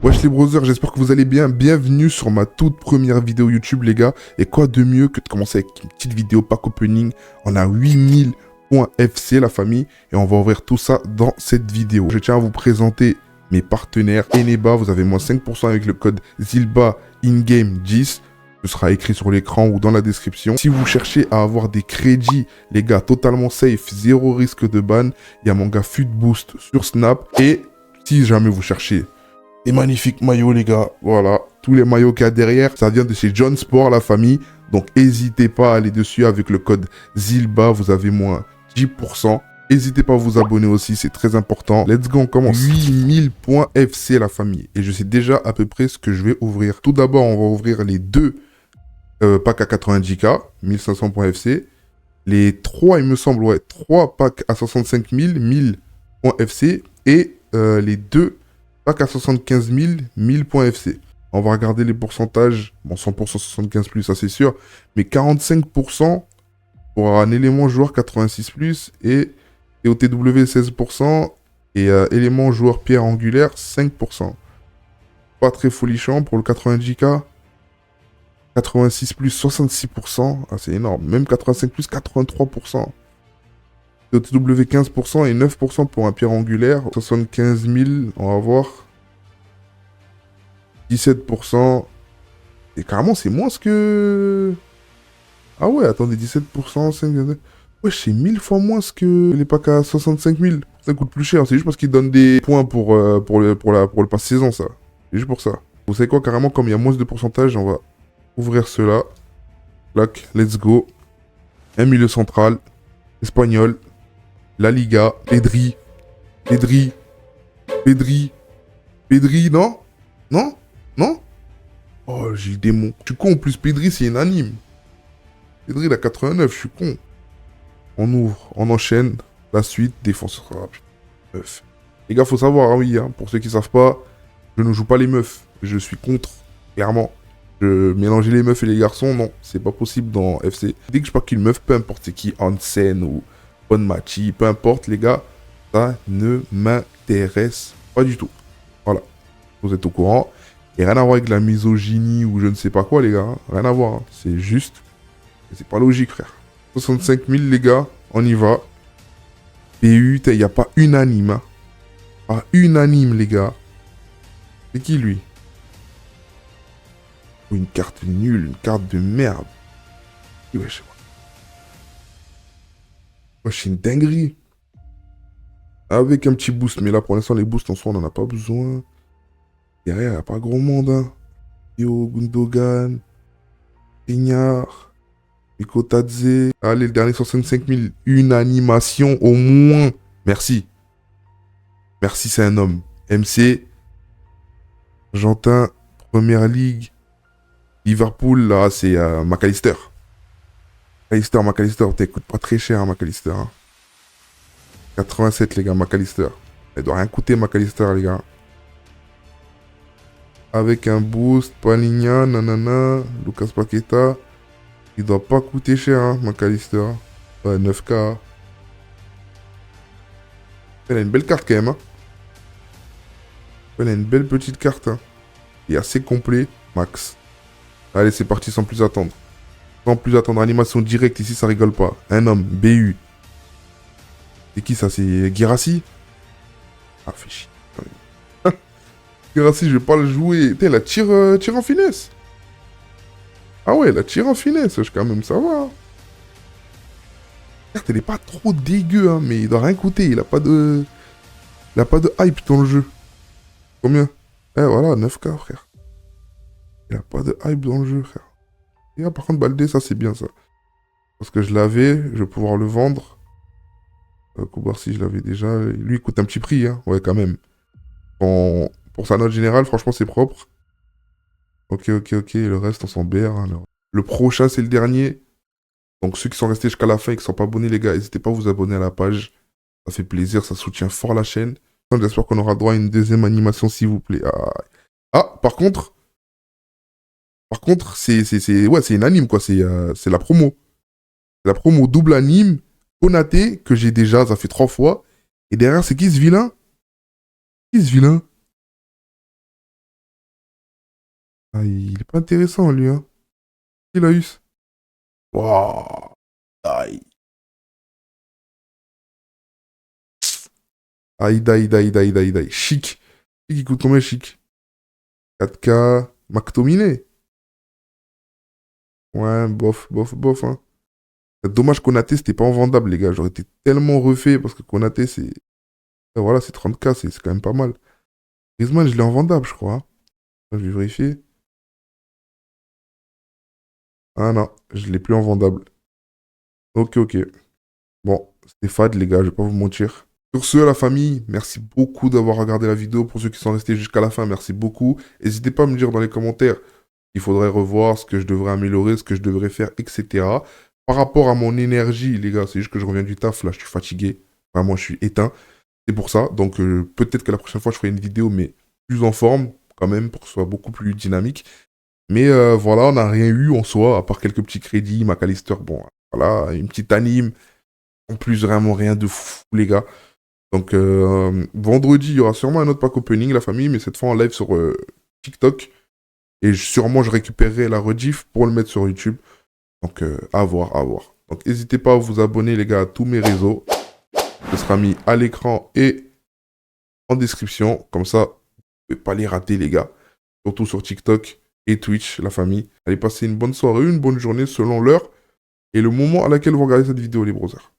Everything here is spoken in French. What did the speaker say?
Wesh les brothers, j'espère que vous allez bien. Bienvenue sur ma toute première vidéo YouTube les gars. Et quoi de mieux que de commencer avec une petite vidéo pack opening. On a 8000 points FC la famille. Et on va ouvrir tout ça dans cette vidéo. Je tiens à vous présenter mes partenaires. Eneba, vous avez moins 5% avec le code ZILBA INGAME 10. Ce sera écrit sur l'écran ou dans la description. Si vous cherchez à avoir des crédits, les gars, totalement safe, zéro risque de ban, il y a mon gars FutBoost sur Snap. Et si jamais vous cherchez des magnifiques maillots, les gars, voilà, tous les maillots qu'il y a derrière, ça vient de chez John Sport, la famille. Donc, n'hésitez pas à aller dessus avec le code ZILBA, vous avez moins 10%. N'hésitez pas à vous abonner aussi, c'est très important. Let's go, on commence. 8000 points FC, la famille. Et je sais déjà à peu près ce que je vais ouvrir. Tout d'abord, on va ouvrir les deux packs à 90K, 1500 points FC. Les trois, il me semble, ouais, 3 packs à 65 000, 1000 points FC. Et les deux packs à 75 000, 1000 points FC. On va regarder les pourcentages. Bon, 100%, 75 plus, ça c'est sûr. Mais 45% pour un élément joueur 86 plus et TOTW 16% et élément joueur pierre angulaire 5%. Pas très folichant pour le 90K. 86 plus 66%. Ah, c'est énorme. Même 85 plus 83%. TOTW 15% et 9% pour un pierre angulaire. 75 000, on va voir. 17%. Et carrément, c'est moins que... Ah ouais, attendez, 17%, 5... Ouais, c'est 1000 fois moins que les packs à 65 000. Ça coûte plus cher, c'est juste parce qu'ils donnent des points pour le pass-saison, ça. C'est juste pour ça. Vous savez quoi, carrément, comme il y a moins de pourcentage, on va ouvrir cela. Clac, let's go. Un milieu central. Espagnol. La Liga. Pedri. Pedri. Pedri. Pedri, non? Non? Non? Oh, j'ai le démon. Je suis con, en plus Pedri, c'est unanime. Pedri, il a 89, je suis con. On ouvre, on enchaîne. La suite, défenseur. Ah, putain, meuf. Les gars, faut savoir, hein, oui, hein, pour ceux qui savent pas, je ne joue pas les meufs. Je suis contre, clairement. Mélanger les meufs et les garçons, non, c'est pas possible dans FC. Dès que je parle qu'une meuf, peu importe c'est qui, Hansen ou Bonmachi, peu importe, les gars, ça ne m'intéresse pas du tout. Voilà, vous êtes au courant. Et rien à voir avec la misogynie ou je ne sais pas quoi, les gars. Hein. Rien à voir. Hein. C'est juste. C'est pas logique, frère. 65 000, les gars. On y va. PU, il n'y a pas unanime. Hein. Pas unanime, les gars. C'est qui, lui? Une carte nulle. Une carte de merde. Ouais, je sais pas. Moi, c'est une dinguerie. Avec un petit boost. Mais là, pour l'instant, les boosts, en soi, on n'en a pas besoin. Derrière, il n'y a pas gros monde. Hein. Yo, Gundogan, Ignard, Mikotadze. Allez, le dernier 65 000. Une animation au moins. Merci. Merci, c'est un homme. MC. Argentin, Première Ligue. Liverpool, là, c'est McAllister. McAllister. T'écoutes pas très cher, hein, McAllister. Hein. 87, les gars, McAllister. Elle doit rien coûter, McAllister, les gars. Avec un boost, Paligna, nanana, Lucas Paqueta. Il doit pas coûter cher, hein, McAllister. Ouais, 9K. Elle a une belle carte quand même, hein. Elle a une belle petite carte, hein. Il est assez complet, max. Allez, c'est parti sans plus attendre. Sans plus attendre, animation directe, ici ça rigole pas. Un homme, BU. C'est qui ça? C'est Guirassy? Ah, fait chier. Guirassy, je vais pas le jouer. Putain, la tire en finesse. Ah ouais, la tire en finesse, je quand même, ça va. Hein. Elle est pas trop dégueu, hein, mais il doit rien coûter. Il a pas de hype dans le jeu. Combien? Eh voilà, 9K, frère. Il a pas de hype dans le jeu, frère. Et là, par contre, Baldé, ça c'est bien ça. Parce que je l'avais, je vais pouvoir le vendre. Koubarsi, je l'avais déjà. Lui, il coûte un petit prix, hein. Ouais, quand même. Pour sa note générale, franchement, c'est propre. Ok. Le reste, on s'en berre. Hein, le prochain, c'est le dernier. Donc, ceux qui sont restés jusqu'à la fin et qui ne sont pas abonnés, les gars, n'hésitez pas à vous abonner à la page. Ça fait plaisir, ça soutient fort la chaîne. J'espère qu'on aura droit à une deuxième animation, s'il vous plaît. Par contre, c'est une anime, quoi. C'est la promo. La promo double anime, Konaté, que j'ai déjà, ça fait 3 fois. Et derrière, c'est qui ce vilain? Qui ce vilain? Ah, il est pas intéressant, lui, hein. Il a eu. Waouh. Aïe. Aïe, aïe, aïe, aïe, aïe, aïe. Chic. Chic, il coûte combien, chic? 4K. McTominay. Ouais, bof, bof, bof, hein. Dommage Konaté, c'était pas en vendable, les gars. J'aurais été tellement refait parce que Konaté, c'est. Voilà, c'est 30K, c'est quand même pas mal. Griezmann, je l'ai en vendable, je crois, hein. Je vais vérifier. Ah non, je l'ai plus en vendable. Ok, ok. Bon, c'était fade, les gars, je vais pas vous mentir. Sur ce, la famille, merci beaucoup d'avoir regardé la vidéo. Pour ceux qui sont restés jusqu'à la fin, merci beaucoup. N'hésitez pas à me dire dans les commentaires il faudrait revoir, ce que je devrais améliorer, ce que je devrais faire, etc. Par rapport à mon énergie, les gars, c'est juste que je reviens du taf, là, je suis fatigué. Vraiment, je suis éteint. C'est pour ça. Donc, peut-être que la prochaine fois, je ferai une vidéo, mais plus en forme, quand même, pour que ce soit beaucoup plus dynamique. Mais voilà, on n'a rien eu en soi, à part quelques petits crédits, McAllister, bon, voilà, une petite anime. En plus, vraiment rien de fou, les gars. Donc, vendredi, il y aura sûrement un autre pack opening, la famille, mais cette fois en live sur TikTok. Et sûrement, je récupérerai la rediff pour le mettre sur YouTube. Donc, à voir, à voir. Donc, n'hésitez pas à vous abonner, les gars, à tous mes réseaux. Ce sera mis à l'écran et en description. Comme ça, vous ne pouvez pas les rater, les gars. Surtout sur TikTok et Twitch, la famille. Allez passer une bonne soirée, une bonne journée selon l'heure et le moment à laquelle vous regardez cette vidéo, les brothers.